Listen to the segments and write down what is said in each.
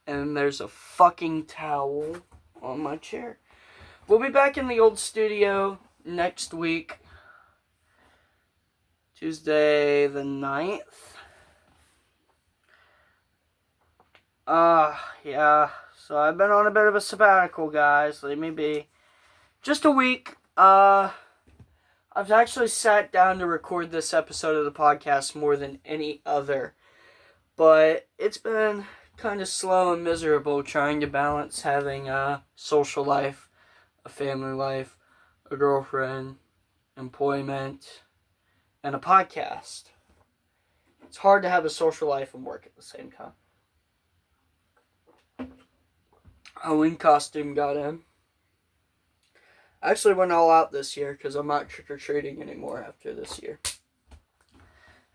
and there's a fucking towel on my chair. We'll be back in the old studio next week, Tuesday the 9th. Yeah, so I've been on a bit of a sabbatical, guys. Leave me be. Just a week. I've actually sat down to record this episode of the podcast more than any other. But it's been kind of slow and miserable trying to balance having a social life, a family life, a girlfriend, employment, and a podcast. It's hard to have a social life and work at the same time. Halloween costume got in. I actually went all out this year because I'm not trick-or-treating anymore after this year.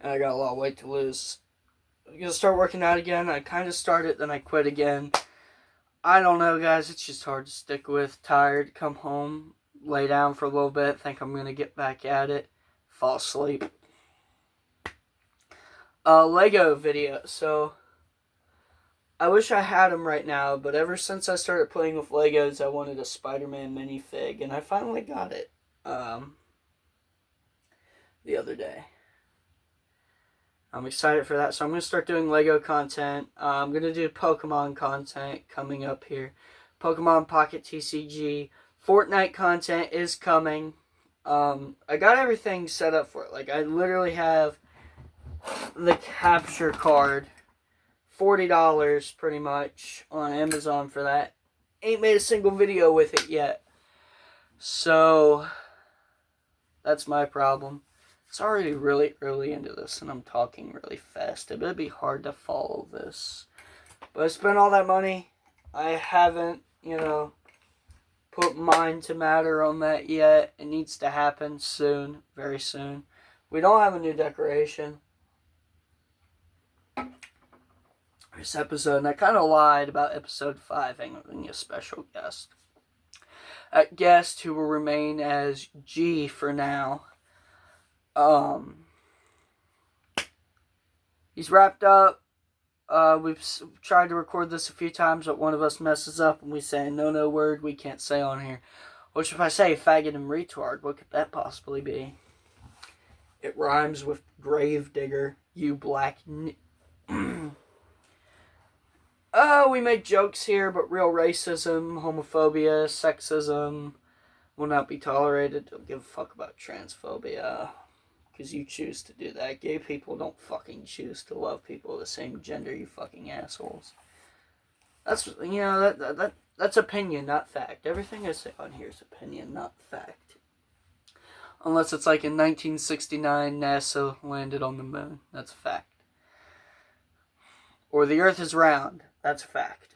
And I got a lot of weight to lose. I'm going to start working out again. I kind of started, then I quit again. I don't know, guys. It's just hard to stick with. Tired, come home, lay down for a little bit, think I'm going to get back at it, fall asleep. Lego video. So, I wish I had them right now, but ever since I started playing with Legos, I wanted a Spider-Man minifig, and I finally got it the other day. I'm excited for that, so I'm going to start doing Lego content. I'm going to do Pokemon content coming up here. Pokemon Pocket TCG. Fortnite content is coming. I got everything set up for it. Like, I literally have the capture card. $40 pretty much on Amazon for that. Ain't made a single video with it yet. So, that's my problem. It's already really early into this and I'm talking really fast. It would be hard to follow this. But I spent all that money. I haven't, put mind to matter on that yet. It needs to happen soon, very soon. We don't have a new decoration. This episode, and I kind of lied about episode 5 having a special guest. A guest who will remain as G for now. He's wrapped up. We've tried to record this a few times, but one of us messes up and we say no word we can't say on here. Which if I say faggot and retard, what could that possibly be? It rhymes with gravedigger, you black... we make jokes here, but real racism, homophobia, sexism will not be tolerated. Don't give a fuck about transphobia, because you choose to do that. Gay people don't fucking choose to love people of the same gender, you fucking assholes. That's, that's opinion, not fact. Everything I say on here is opinion, not fact. Unless it's like in 1969, NASA landed on the moon. That's a fact. Or the earth is round. That's a fact.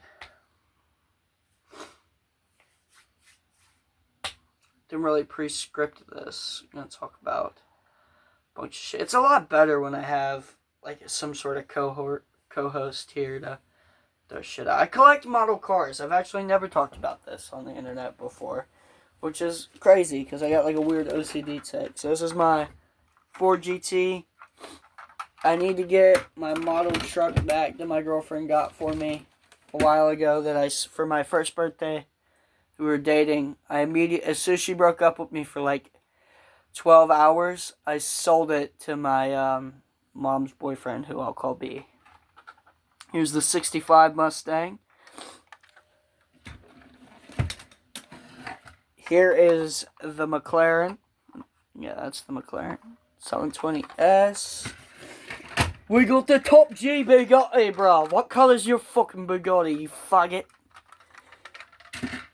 Didn't really pre-script this. I'm going to talk about a bunch of shit. It's a lot better when I have like some sort of co-host here to shit out. I collect model cars. I've actually never talked about this on the internet before, which is crazy because I got like a weird OCD tick. So this is my Ford GT. I need to get my model truck back that my girlfriend got for me a while ago for my first birthday. We were dating. As soon as she broke up with me for like 12 hours, I sold it to my mom's boyfriend, who I'll call B. Here's the 65 Mustang. Here is the McLaren. Yeah, that's the McLaren. 720S. We got the top G Bugatti, bro. What color's your fucking Bugatti, you faggot?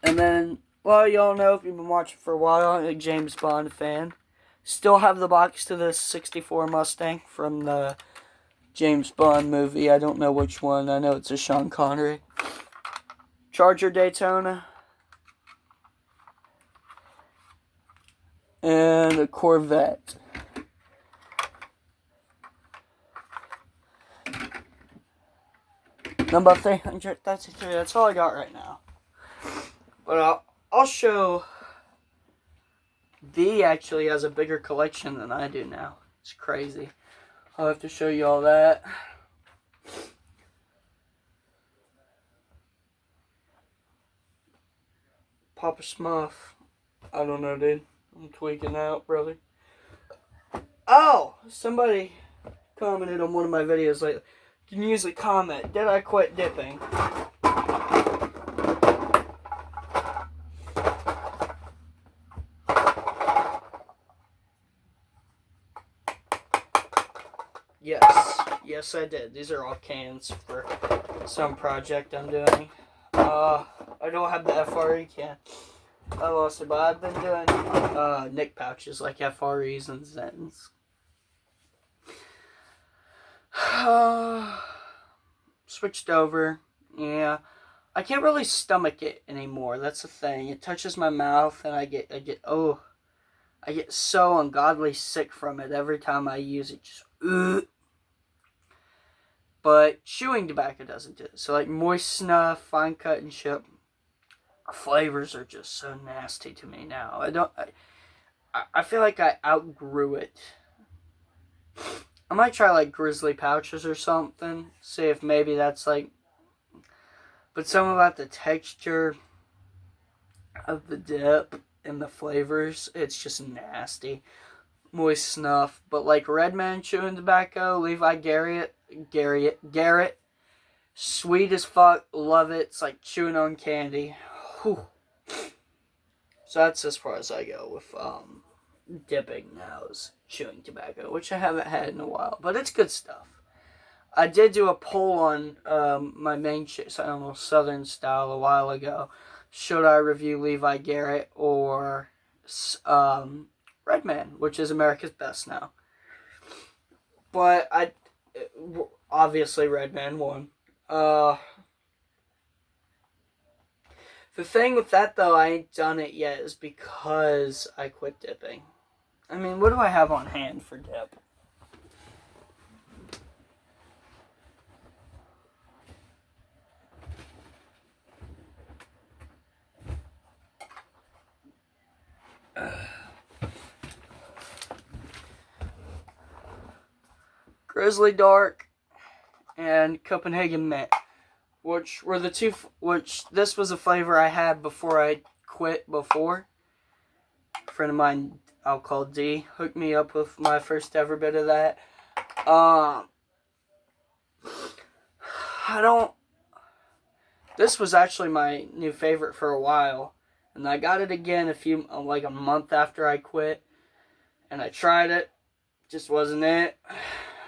And then, well, y'all know if you've been watching for a while, I'm a James Bond fan. Still have the box to this 64 Mustang from the James Bond movie. I don't know which one. I know it's a Sean Connery. Charger Daytona. And a Corvette. Number 333. That's all I got right now. But I'll show. V actually has a bigger collection than I do now. It's crazy. I'll have to show you all that. Papa Smuff. I don't know, dude. I'm tweaking out, brother. Oh! Somebody commented on one of my videos lately. You can usually comment, did I quit dipping? Yes I did. These are all cans for some project I'm doing. I don't have the FRE can. I lost it, but I've been doing Nick pouches like FREs and Zens. Switched over. Yeah. I can't really stomach it anymore. That's the thing. It touches my mouth and I get so ungodly sick from it every time I use it. Just But chewing tobacco doesn't do it. So like moist snuff, fine cut and shit, flavors are just so nasty to me now. I feel like I outgrew it. I might try like grizzly pouches or something. See if maybe that's like. But something about the texture of the dip and the flavors, it's just nasty. Moist snuff. But like Redman chewing tobacco, Levi Garrett, sweet as fuck, love it. It's like chewing on candy. Whew. So that's as far as I go with dipping now, is chewing tobacco, which I haven't had in a while, but it's good stuff. I did do a poll on my main channel, Southern Style, a while ago. Should I review Levi Garrett or Redman, which is America's Best now? But obviously Redman won. The thing with that, though, I ain't done it yet, is because I quit dipping. I mean, what do I have on hand for dip? Grizzly Dark and Copenhagen Mint, which were the two, which this was a flavor I had before I quit before. A friend of mine, I'll call D, hooked me up with my first ever bit of that. This was actually my new favorite for a while, and I got it again a month after I quit, and I tried it, just wasn't it.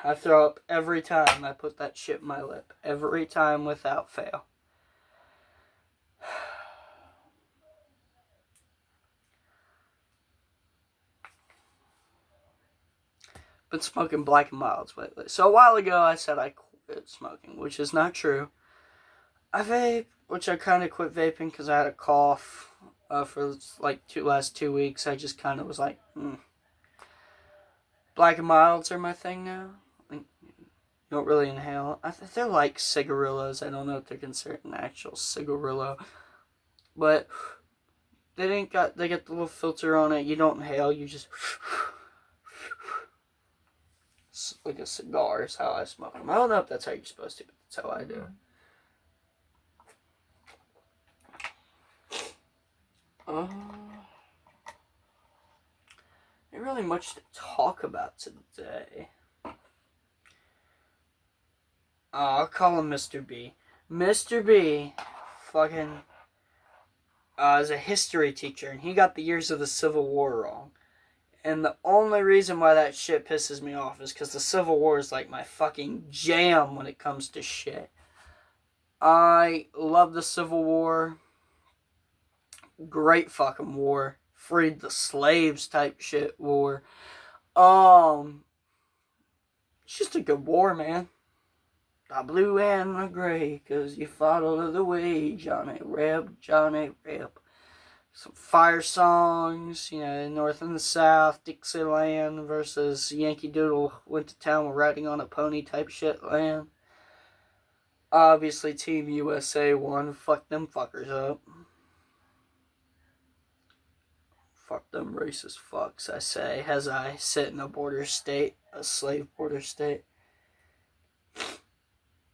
I throw up every time I put that shit in my lip. Every time without fail. Been smoking Black and Milds lately. So a while ago I said I quit smoking, which is not true. I vape, which I kind of quit vaping because I had a cough for like last 2 weeks. I just kind of was like, Black and Milds are my thing now. Don't really inhale. They're like cigarillos. I don't know if they're considered an actual cigarillo, but they get the little filter on it. You don't inhale. You just it's like a cigar is how I smoke them. I don't know if that's how you're supposed to, but that's how I do it. Ain't really much to talk about today. I'll call him Mr. B. Mr. B fucking is a history teacher, and he got the years of the Civil War wrong. And the only reason why that shit pisses me off is because the Civil War is like my fucking jam when it comes to shit. I love the Civil War. Great fucking war. Freed the slaves type shit war. It's just a good war, man. The blue and the gray, 'cause you fought all of the way, Johnny Reb, Johnny Reb. Some fire songs, North and the South, Dixieland versus Yankee Doodle went to town riding on a pony type shit land. Obviously, Team USA won. Fuck them fuckers up. Fuck them racist fucks, I say, as I sit in a border state, a slave border state.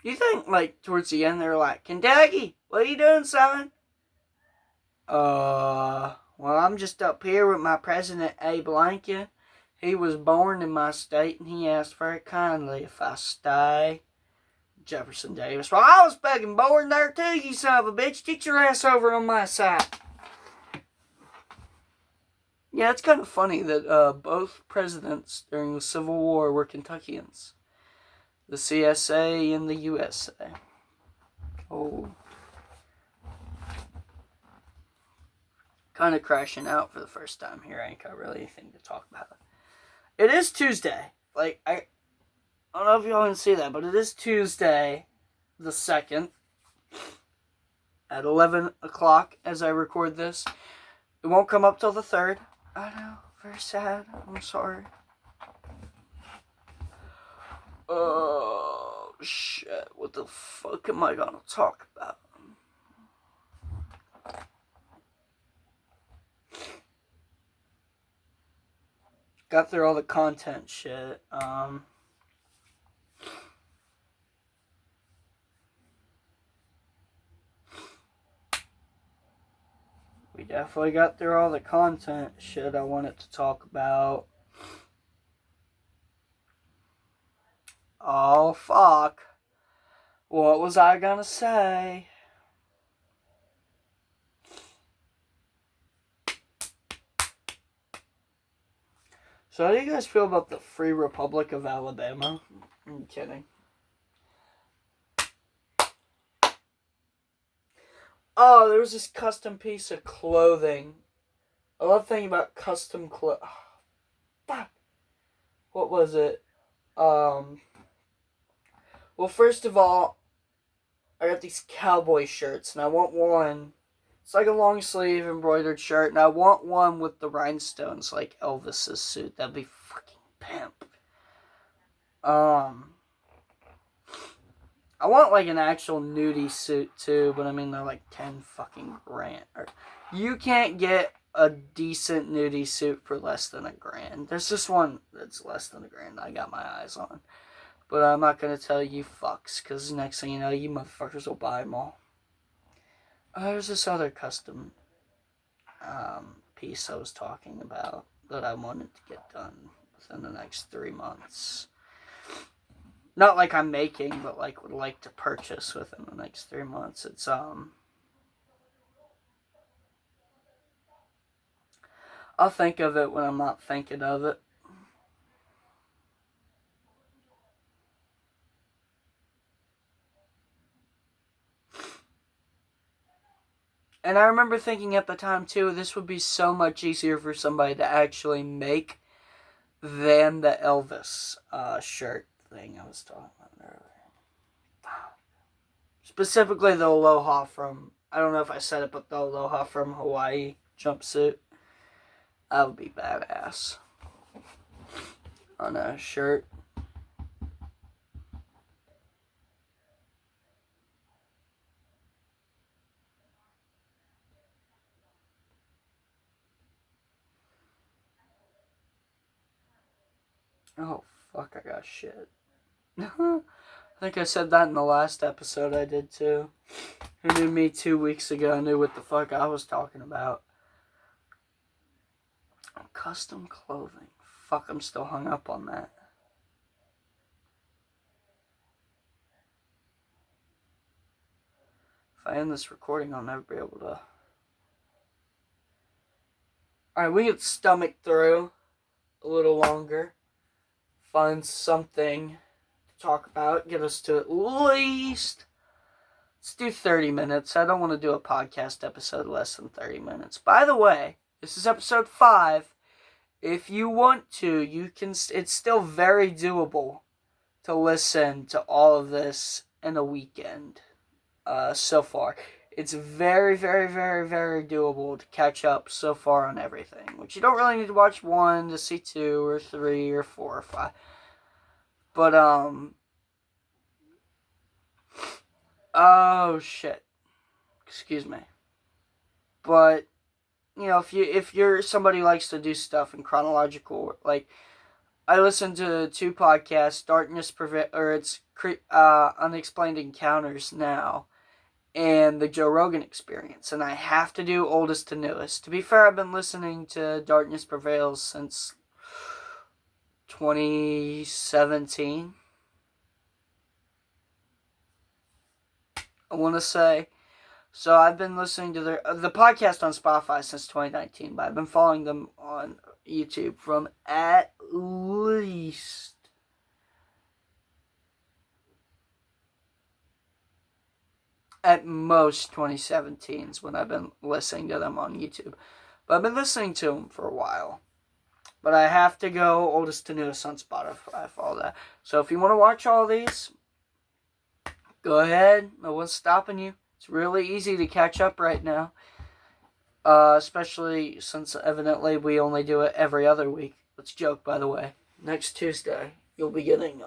You think, like, towards the end, they're like, Kentucky, what are you doing, son? Well, I'm just up here with my President Abe Lincoln. He was born in my state, and he asked very kindly if I stay. Jefferson Davis. Well, I was fucking born there too, you son of a bitch. Get your ass over on my side. Yeah, it's kind of funny that both presidents during the Civil War were Kentuckians. The CSA and the USA. Oh. Kind of crashing out for the first time here. I ain't got really anything to talk about. It is Tuesday. Like, I don't know if y'all can see that, but it is Tuesday the 2nd at 11 o'clock as I record this. It won't come up till the 3rd. I know. Very sad. I'm sorry. Oh, shit. What the fuck am I gonna talk about? Got through all the content shit. We definitely got through all the content shit I wanted to talk about. Oh, fuck. What was I gonna say? So how do you guys feel about the Free Republic of Alabama? I'm kidding. Oh, there was this custom piece of clothing. I love thinking about custom clothes. Oh, fuck. What was it? Well, first of all, I got these cowboy shirts, and I want one. It's like a long sleeve embroidered shirt, and I want one with the rhinestones like Elvis's suit. That'd be fucking pimp. I want like an actual nudie suit too, but I mean they're like 10 fucking grand. You can't get a decent nudie suit for less than $1,000. There's this one that's less than $1,000 I got my eyes on. But I'm not gonna tell you fucks, because next thing you know, you motherfuckers will buy them all. There's this other custom piece I was talking about that I wanted to get done within the next 3 months. Not like I'm making, but like would like to purchase within the next 3 months. It's I'll think of it when I'm not thinking of it. And I remember thinking at the time too, this would be so much easier for somebody to actually make than the Elvis shirt thing I was talking about earlier. Specifically the Aloha from, I don't know if I said it, but the Aloha from Hawaii jumpsuit. That would be badass. On a shirt. Oh, fuck, I got shit. I think I said that in the last episode I did too. Who knew me 2 weeks ago knew what the fuck I was talking about. Custom clothing. Fuck, I'm still hung up on that. If I end this recording, I'll never be able to. Alright, we can stomach through a little longer. Find something to talk about. Get us to at least. Let's do 30 minutes. I don't want to do a podcast episode less than 30 minutes. By the way, this is episode 5. If you want to, you can. It's still very doable to listen to all of this in a weekend. So far, it's very, very, very, very doable to catch up so far on everything. Which you don't really need to watch 1 to see 2 or 3 or 4 or 5. But oh shit. Excuse me. But you know, if you're somebody who likes to do stuff in chronological, like I listen to 2 podcasts, Darkness Prevail, or it's Unexplained Encounters now, and the Joe Rogan Experience, and I have to do oldest to newest. To be fair, I've been listening to Darkness Prevails since 2017. I want to say. So I've been listening to the podcast on Spotify since 2019, but I've been following them on YouTube from at least at most 2017s when I've been listening to them on YouTube. But I've been listening to them for a while. But I have to go oldest to newest on Spotify for all that. So if you want to watch all these, go ahead. No one's stopping you. It's really easy to catch up right now. Especially since evidently we only do it every other week. Let's joke, by the way. Next Tuesday, you'll be getting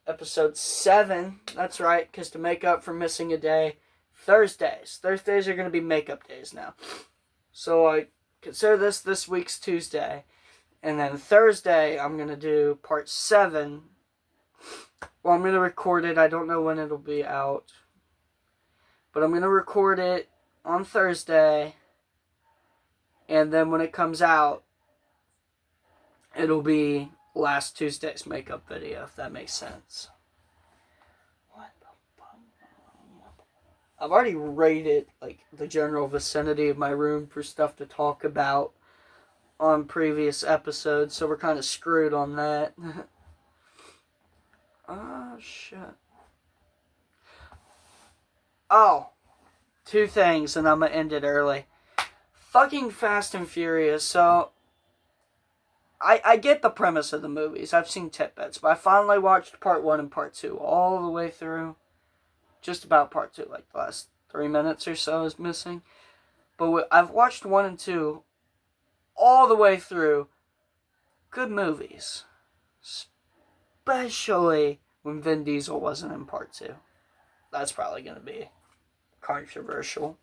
episode 7. That's right, because to make up for missing a day, Thursdays are going to be makeup days now. So I consider this week's Tuesday, and then Thursday I'm going to do part 7. Well, I'm going to record it. I don't know when it'll be out, but I'm going to record it on Thursday, and then when it comes out, it'll be last Tuesday's makeup video, if that makes sense. What the fuck? I've already rated, the general vicinity of my room for stuff to talk about on previous episodes, so we're kind of screwed on that. Oh, shit. Oh, 2 things, and I'm gonna end it early. Fucking Fast and Furious. So, I get the premise of the movies. I've seen tidbits, but I finally watched part 1 and part 2 all the way through. Just about part 2, the last 3 minutes or so is missing. But I've watched 1 and 2 all the way through. Good movies. Especially when Vin Diesel wasn't in part 2. That's probably going to be controversial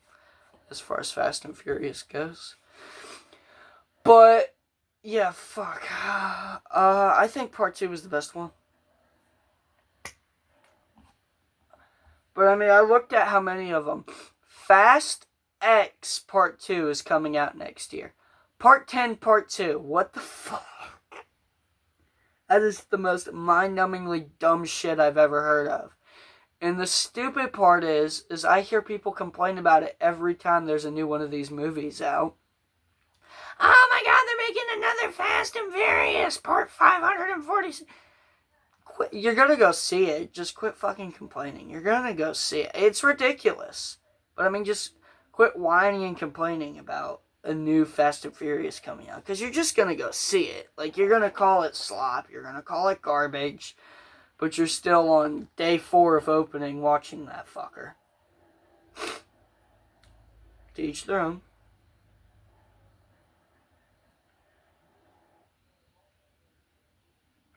as far as Fast and Furious goes. But, yeah, fuck. I think part 2 was the best one. But, I looked at how many of them. Fast X Part 2 is coming out next year. Part 10, Part 2. What the fuck? That is the most mind-numbingly dumb shit I've ever heard of. And the stupid part is I hear people complain about it every time there's a new one of these movies out. Oh my god, they're making another Fast and Furious, part 546. You're gonna go see it. Just quit fucking complaining. You're gonna go see it. It's ridiculous. But just quit whining and complaining about a new Fast and Furious coming out. Because you're just gonna go see it. You're gonna call it slop. You're gonna call it garbage. But you're still on day 4 of opening watching that fucker. To each their own.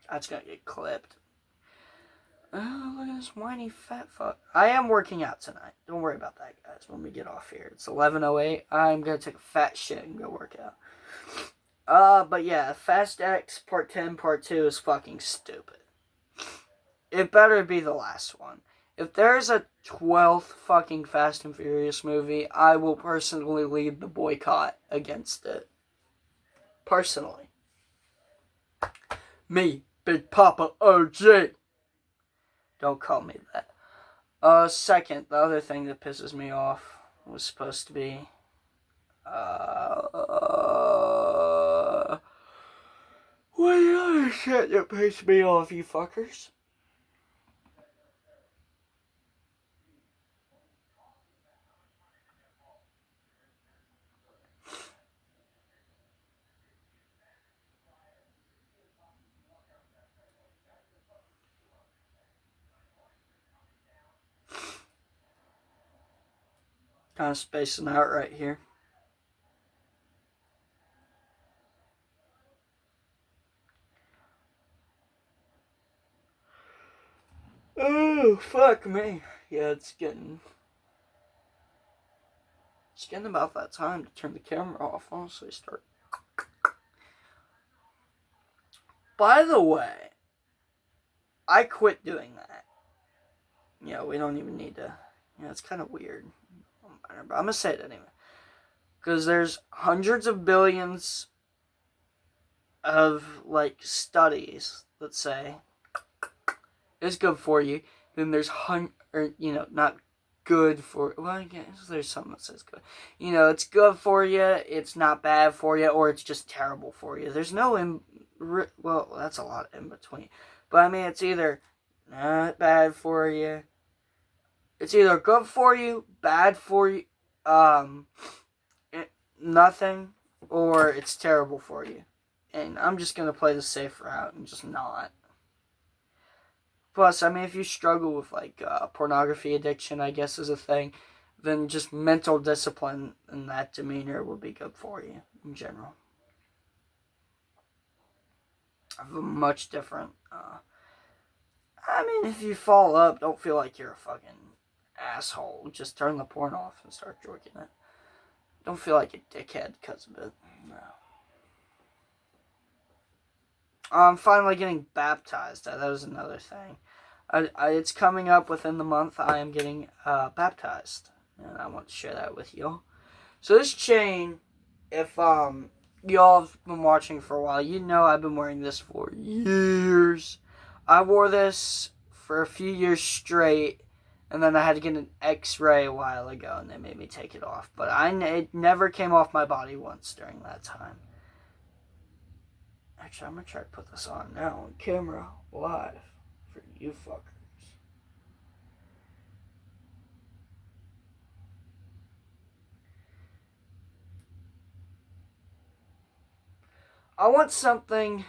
That's gonna get clipped. Oh, look at this whiny fat fuck. I am working out tonight. Don't worry about that, guys, when we get off here. It's 11:08. I'm gonna take a fat shit and go work out. But yeah, Fast X Part 10, Part 2 is fucking stupid. It better be the last one. If there's a 12th fucking Fast and Furious movie, I will personally lead the boycott against it. Personally. Me, Big Papa OG. Don't call me that. Second, the other thing that pisses me off was supposed to be... what the other shit that pisses me off, you fuckers? Kind of spacing out right here. Oh, fuck me. Yeah, it's getting about that time to turn the camera off, honestly. By the way, I quit doing that. we don't even need to. It's kind of weird. But I'm gonna say it anyway, because there's hundreds of billions of like studies that say it's good for you. Then there's not good for. Well, I guess there's something that says good. It's good for you. It's not bad for you, or it's just terrible for you. There's no well, that's a lot in between. But I mean, it's either not bad for you. It's either good for you, bad for you, nothing, or it's terrible for you. And I'm just gonna play the safe route and just not. Plus, I mean, if you struggle with like pornography addiction, I guess is a thing, then just mental discipline and that demeanor would be good for you in general. I have a much different. I mean, if you fall up, don't feel like you're a fucking asshole. Just turn the porn off and start drinking it. Don't feel like a dickhead because of it. No. I'm finally getting baptized. That was another thing. It's coming up within the month. I am getting baptized, and I want to share that with you. So this chain, if y'all have been watching for a while, I've been wearing this for years. I wore this for a few years straight, and then I had to get an X-ray a while ago, and they made me take it off. But it never came off my body once during that time. Actually, I'm going to try to put this on now on camera, live, for you fuckers. I want something...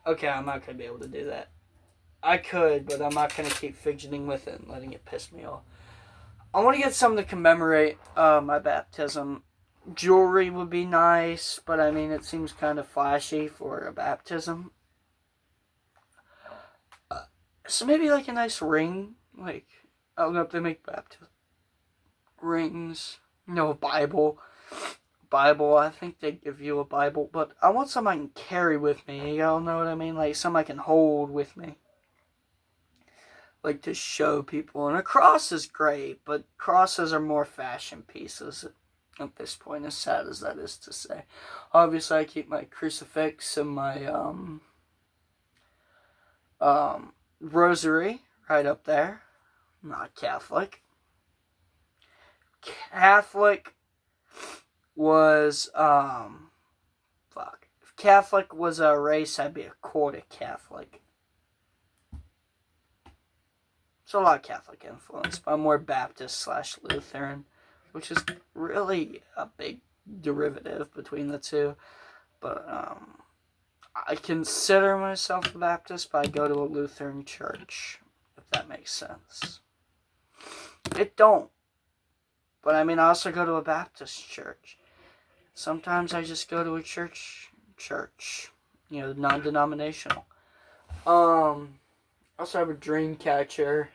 Okay, I'm not going to be able to do that. I could, but I'm not going to keep fidgeting with it and letting it piss me off. I want to get something to commemorate my baptism. Jewelry would be nice, but I mean, it seems kind of flashy for a baptism. So maybe like a nice ring. Like, I don't know if they make baptism rings. A Bible. I think they give you a Bible, but I want something I can carry with me. Y'all know what I mean? Like, something I can hold with me. Like, to show people. And a cross is great, but crosses are more fashion pieces at this point, as sad as that is to say. Obviously, I keep my crucifix and my rosary right up there. I'm not Catholic. Catholic was If Catholic was a race, I'd be a quarter Catholic. So a lot of Catholic influence, but I'm more Baptist / Lutheran, which is really a big derivative between the two. But I consider myself a Baptist, but I go to a Lutheran church, if that makes sense. It don't. But I mean, I also go to a Baptist church. Sometimes I just go to a church, non-denominational. I also have a dream catcher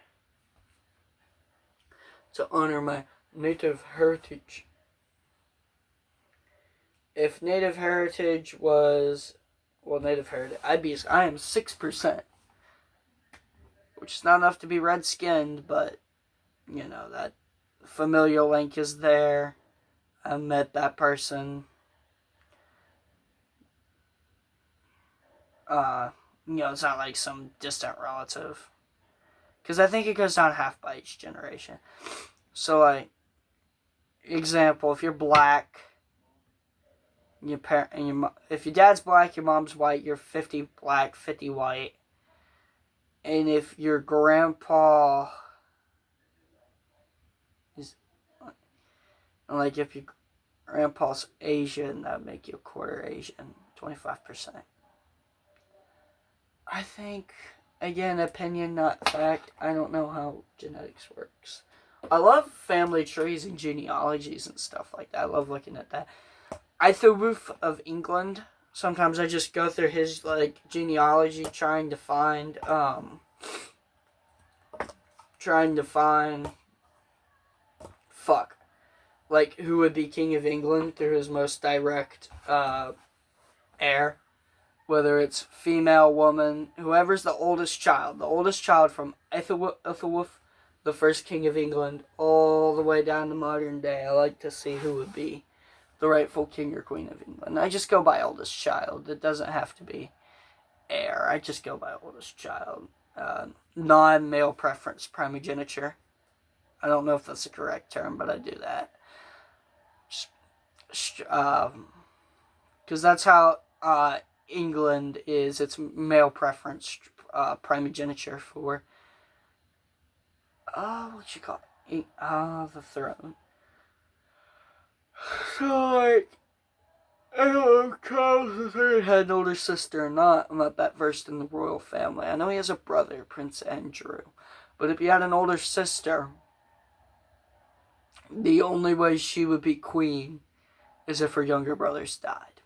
to honor my native heritage. If native heritage was, native heritage, I am 6%, which is not enough to be red-skinned, but, that familial link is there. I met that person. It's not like some distant relative. Because I think it goes down half by each generation. So, like, example, if you're black, if your dad's black, your mom's white, you're 50 black, 50 white. And if your grandpa is, like, if your grandpa's Asian, that would make you a quarter Asian, 25%. I think, again, opinion, not fact. I don't know how genetics works. I love family trees and genealogies and stuff like that. I love looking at that. Aethelwulf of England. Sometimes I just go through his, like, genealogy trying to find, like, who would be King of England through his most direct, heir. whether it's female, woman, whoever's the oldest child from Ethelwulf, the first king of England, all the way down to modern day. I like to see who would be the rightful king or queen of England. I just go by oldest child. It doesn't have to be heir. I just go by oldest child. Non-male preference, primogeniture. I don't know if that's the correct term, but I do that. Because that's how England is. It's male preference, primogeniture for what you call it? The throne. So like, I don't know if Charles III had an older sister or not. I'm not that versed in the royal family. I know he has a brother, Prince Andrew, but if he had an older sister, the only way she would be queen is if her younger brothers died.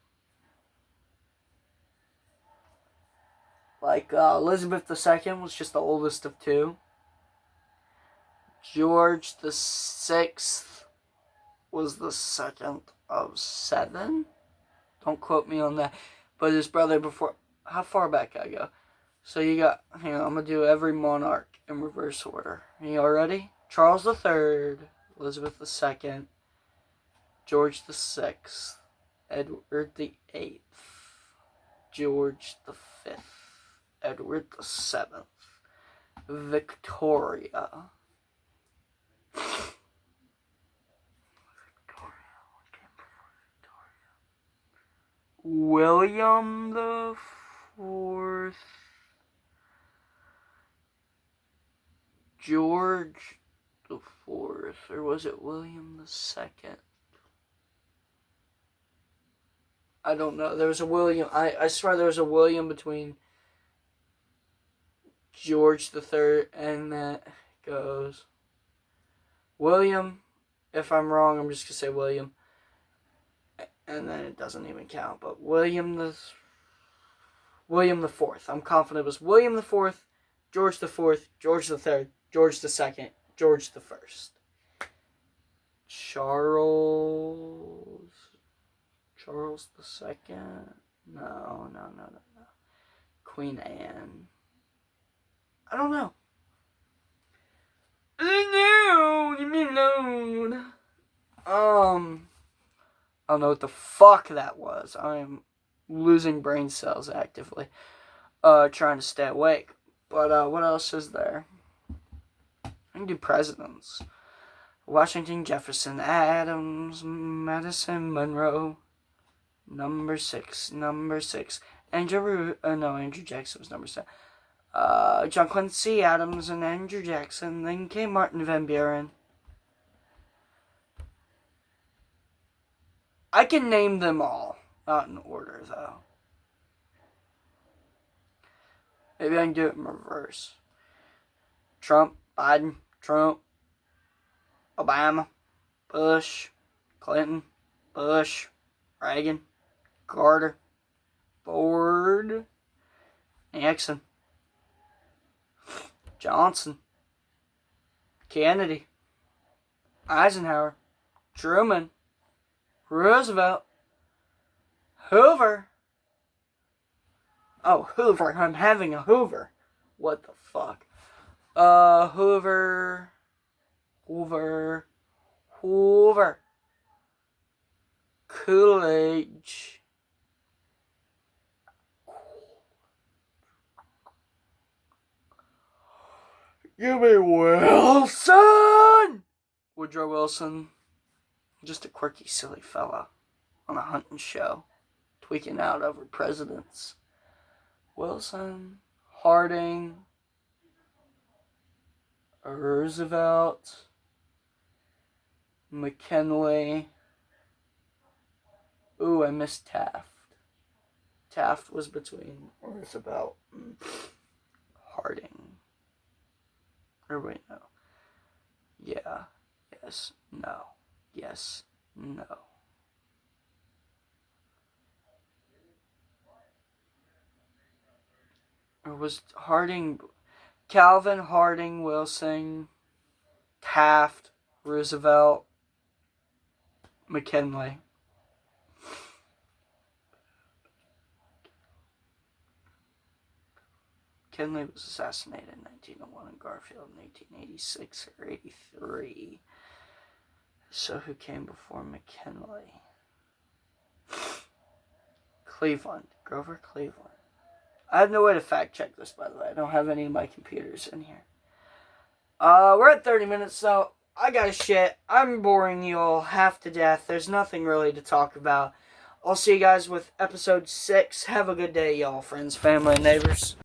Like Elizabeth II was just the oldest of two. George VI was the second of seven. Don't quote me on that. But his brother before... How far back I go? So you got... Hang on, I'm going to do every monarch in reverse order. Are you all ready? Charles III, Elizabeth II, George VI, Edward VIII, George V, Edward VII, Victoria. William the Fourth, George the Fourth, or was it William the Second? I don't know. There was a William. I swear there was a William between George the Third, and that goes William. If I'm wrong, I'm just gonna say William, and then it doesn't even count. But William the Fourth. I'm confident it was William the Fourth, George the Fourth, George the Third, George the Second, George the First. Charles the Second. No. Queen Anne. I don't know. Leave me alone. I don't know what the fuck that was. I'm losing brain cells actively. Trying to stay awake. But what else is there? I can do presidents. Washington, Jefferson, Adams, Madison, Monroe. Number six. Andrew Jackson was number 7. John Quincy Adams and Andrew Jackson. Then came Martin Van Buren. I can name them all. Not in order, though. Maybe I can do it in reverse. Trump, Biden, Obama, Bush, Clinton, Bush, Reagan, Carter, Ford, Nixon, Johnson, Kennedy, Eisenhower, Truman, Roosevelt, Hoover. Oh, Hoover. I'm having a Hoover. What the fuck? Hoover. Coolidge. Give me Wilson! Woodrow Wilson. Just a quirky, silly fella on a hunting show, tweaking out over presidents. Wilson, Harding, Roosevelt, McKinley. Ooh, I missed Taft. Taft was between Roosevelt and Harding. Or wait, no. Yeah. Yes. No. Yes. No. Or was Harding... Calvin, Harding, Wilson, Taft, Roosevelt, McKinley. McKinley was assassinated in 1901 and Garfield in 1886 or 83. So who came before McKinley? Cleveland. Grover Cleveland. I have no way to fact check this, by the way. I don't have any of my computers in here. We're at 30 minutes, so I gotta shit. I'm boring you all half to death. There's nothing really to talk about. I'll see you guys with episode 6. Have a good day, y'all, friends, family, and neighbors.